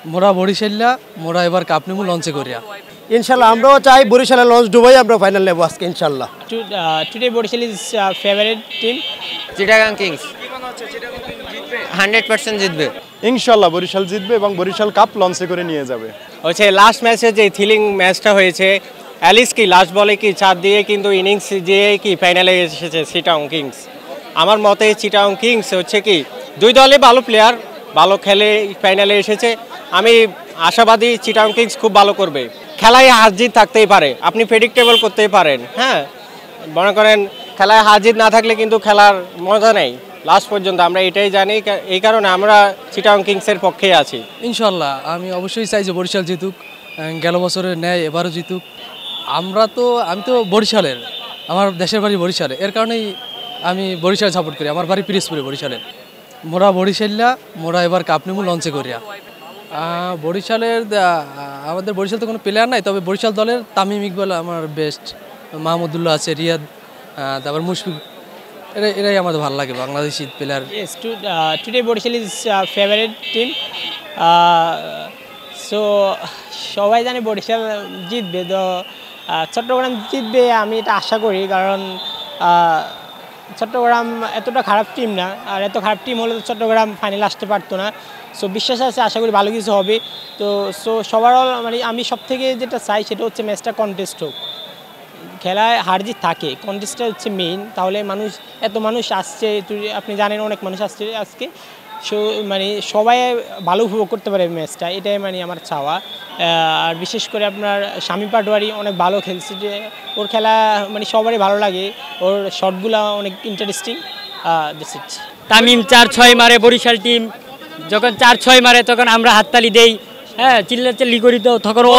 মোরা বরিশাল্লা মোরা এবার কাপ নেবো লঞ্চে করিয়া ইনশাল্লাহ আমরাও চাই বরিশালের লঞ্চ ডুবাই আমরা ফাইনাল নেবো আজকে ইনশাল্লাহ। Today Borishal is favorite team. Chittagong Kings 100% জিতবে। ইনশাল্লাহ বরিশাল জিতবে এবং বরিশাল কাপ লঞ্চে করে নিয়ে যাবে। হচ্ছে লাস্ট ম্যাচে যে থ্রিলিং ম্যাচটা হয়েছে, অ্যালিস কি লাস্ট বলে কি 4 দিয়ে কিন্তু ইনিংস দিয়ে কি ফাইনালে এসেছে চিটাগং কিংস। আমার মতে চিটাগং কিংস হচ্ছে কি দুই দলে ভালো প্লেয়ার, ভালো খেলে ফাইনালে এসেছে। আমি আশাবাদী চিটাগং কিংস খুব ভালো করবে। খেলায় হার জিত থাকতেই পারে, আপনি প্রেডিক্টেবল করতেই পারেন। হ্যাঁ, মনে করেন খেলায় হার জিত না থাকলে কিন্তু খেলার মজা নেই লাস্ট পর্যন্ত, আমরা এটাই জানি। এই কারণে আমরা চিটাগং কিংসের পক্ষেই আছি। ইনশাল্লাহ আমি অবশ্যই চাই যে বরিশাল জিতুক, গেল বছরের ন্যায় এবারও জিতুক। আমি তো বরিশালের, আমার দেশের বাড়ি বরিশালে, এর কারণেই আমি বরিশাল সাপোর্ট করি। আমার বাড়ি পিরোজপুরে বরিশালের। মোরা বরিশাল্লা মোরা এবার কাপ নেবো লঞ্চে করিয়া। বরিশালের আমাদের বরিশাল তো কোনো প্লেয়ার নাই, তবে বরিশাল দলের তামিম ইকবাল আমার বেস্ট, মাহমুদুল্লাহ আছে, রিয়াদ, তারপর মুশফিক, এরাই আমাদের ভালো লাগে Bangladeshi player. Yes, today Borishal is favorite team. So সবাই জানে বরিশাল জিতবে, তো চট্টগ্রাম জিতবে আমি এটা আশা করি, কারণ চট্টগ্রাম এতটা খারাপ টিম না, আর এত খারাপ টিম হলে তো চট্টগ্রাম ফাইনাল আসতে পারতো না। সো বিশ্বাস আছে, আশা করি ভালো কিছু হবে। তো ওভারঅল মানে আমি সব থেকে যেটা চাই সেটা হচ্ছে ম্যাচটা কন্টেস্ট হোক, খেলায় হার জিত থাকে, কন্টেস্টটা হচ্ছে মেইন। তাহলে এত মানুষ আসছে, আপনি জানেন অনেক মানুষ আসছে আজকে, মানে সবাই ভালো উপভোগ করতে পারে ম্যাচটা, এটাই মানে আমার চাওয়া। আর বিশেষ করে আপনার শামীম পাটোয়ারি অনেক ভালো খেলছে, যে ওর খেলা মানে সবারই ভালো লাগে, ওর শটগুলো অনেক ইন্টারেস্টিং। তামিম 4-6 মারে, বরিশাল টিম যখন 4-6 মারে তখন আমরা হাততালি দেই, হ্যাঁ চিল্লাচিল্লি করি, তো তখন ও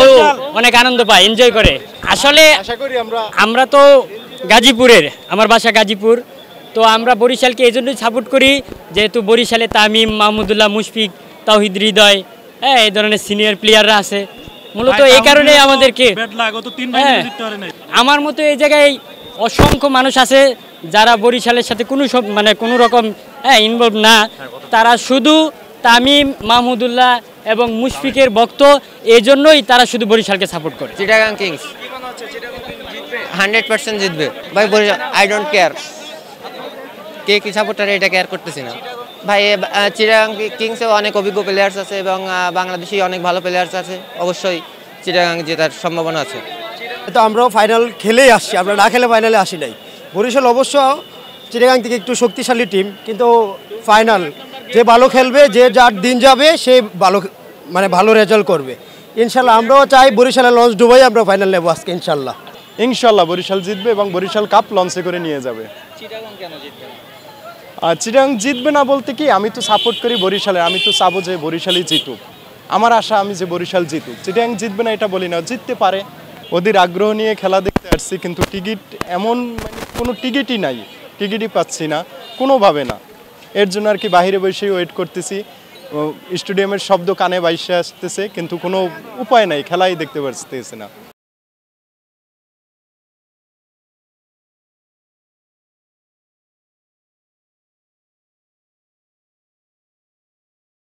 অনেক আনন্দ পায়, এনজয় করে। আসলে আমরা তো গাজীপুরের, আমার বাসা গাজীপুর, তো আমরা বরিশালকে এই জন্যই সাপোর্ট করি যেহেতু বরিশালে তামিম, মাহমুদুল্লাহ, মুশফিক, তাওহিদ হৃদয়, হ্যাঁ এই ধরনের সিনিয়র প্লেয়াররা আছে। মূলত এই কারণে আমাদেরকে আমার মতো এই জায়গায় অসংখ্য মানুষ আছে যারা বরিশালের সাথে কোনো রকম ইনভলভ না, তারা শুধু তামিম, মাহমুদুল্লাহ এবং মুশফিকের ভক্ত, এই জন্যই তারা শুধু বরিশালকে সাপোর্ট করে। চিটাগাং কিংস 100% জিতবে ভাই। বরিশাল আই ডোন্ট কেয়ার কে কি সাপোর্টার, এটা কেয়ার করতেছি না ভাই। চিটাগাং কিংসে অনেক অভিজ্ঞ প্লেয়ার্স আছে এবং বাংলাদেশি অনেক ভালো প্লেয়ার্স আছে, অবশ্যই চিটাগাং জেতার সম্ভাবনা আছে। তো আমরাও ফাইনাল খেলেই আসছি, আমরা না খেলে ফাইনালে আসি নাই। বরিশাল অবশ্য চিটাগাং থেকে একটু শক্তিশালী টিম, কিন্তু ফাইনাল যে ভালো খেলবে, যে যার দিন যাবে সে ভালো রেজাল্ট করবে ইনশাল্লাহ। আমরাও চাই বরিশালের লঞ্চ ডুবাই আমরা ফাইনাল নেবো আজকে ইনশাল্লাহ। ইনশাল্লাহ বরিশাল জিতবে এবং বরিশাল কাপ লঞ্চে করে নিয়ে যাবে। চিটাগাং জিতবে না বলতে কি, আমি তো সাপোর্ট করি বরিশালে, আমি তো চাবো যে বরিশালই জিতুক। আমার আশা আমি যে বরিশাল জিতুক। চিটাগাং জিতবে না এটা বলি না, জিততে পারে, ওদের আগ্রহ নিয়ে খেলা দেখতে আসছি, কিন্তু টিকিট এমন কোনো টিকিটই নাই, টিকিটই পাচ্ছি না কোনোভাবে না। এর জন্য আর কি বাইরে বসেই ওয়েট করতেছি, স্টেডিয়ামের শব্দ কানে বাইসে আসতেছে, কিন্তু কোনো উপায় নাই, খেলাই দেখতে পারতেছি না।